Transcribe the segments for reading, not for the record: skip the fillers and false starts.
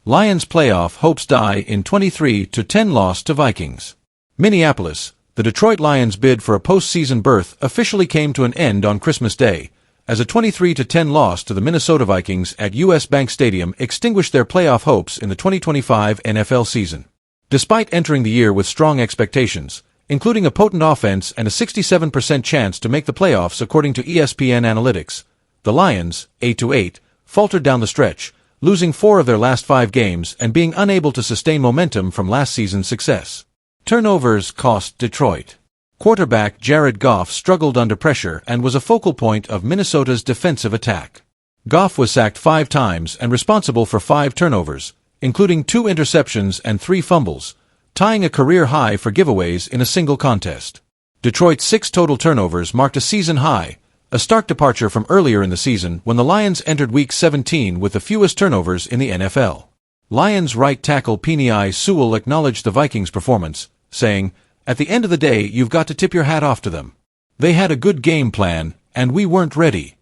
Lions playoff hopes die in 23-10 loss to Vikings. Minneapolis, the Detroit Lions' bid for a postseason berth officially came to an end on Christmas Day, as a 23-10 loss to the Minnesota Vikings at U.S. Bank Stadium extinguished their playoff hopes in the 2025 NFL season. Despite entering the year with strong expectations, including a potent offense and a 67% chance to make the playoffs according to ESPN Analytics, the Lions, 8-8, faltered down the stretch, losing 4 of their last 5 games and being unable to sustain momentum from last season's success. Turnovers cost Detroit. Quarterback Jared Goff struggled under pressure and was a focal point of Minnesota's defensive attack. Goff was sacked 5 times and responsible for 5 turnovers, including 2 interceptions and 3 fumbles, tying a career high for giveaways in a single contest. Detroit's 6 total turnovers marked a season high, a stark departure from earlier in the season when the Lions entered Week 17 with the fewest turnovers in the NFL. Lions right tackle Penei Sewell acknowledged the Vikings' performance, saying, "At the end of the day, you've got to tip your hat off to them. They had a good game plan, and we weren't ready."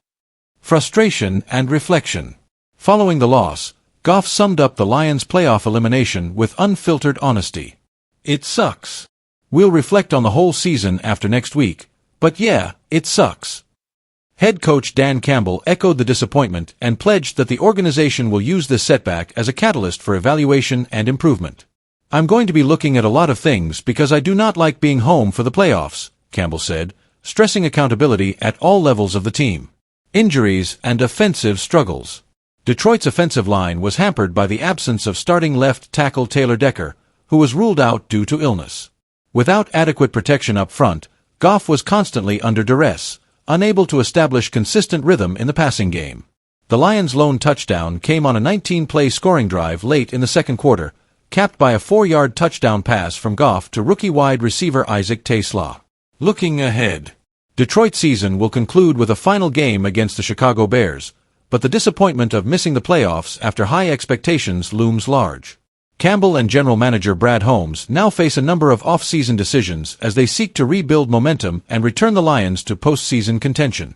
Frustration and reflection. Following the loss, Goff summed up the Lions' playoff elimination with unfiltered honesty. "It sucks. We'll reflect on the whole season after next week, but yeah, it sucks." Head coach Dan Campbell echoed the disappointment and pledged that the organization will use this setback as a catalyst for evaluation and improvement. "I'm going to be looking at a lot of things because I do not like being home for the playoffs," Campbell said, stressing accountability at all levels of the team. Injuries and offensive struggles. Detroit's offensive line was hampered by the absence of starting left tackle Taylor Decker, who was ruled out due to illness. Without adequate protection up front, Goff was constantly under duress, unable to establish consistent rhythm in the passing game. The Lions' lone touchdown came on a 19-play scoring drive late in the second quarter, capped by a 4-yard touchdown pass from Goff to rookie wide receiver Isaac Taslaw. Looking ahead, Detroit's season will conclude with a final game against the Chicago Bears, but the disappointment of missing the playoffs after high expectations looms large. Campbell and general manager Brad Holmes now face a number of off-season decisions as they seek to rebuild momentum and return the Lions to postseason contention.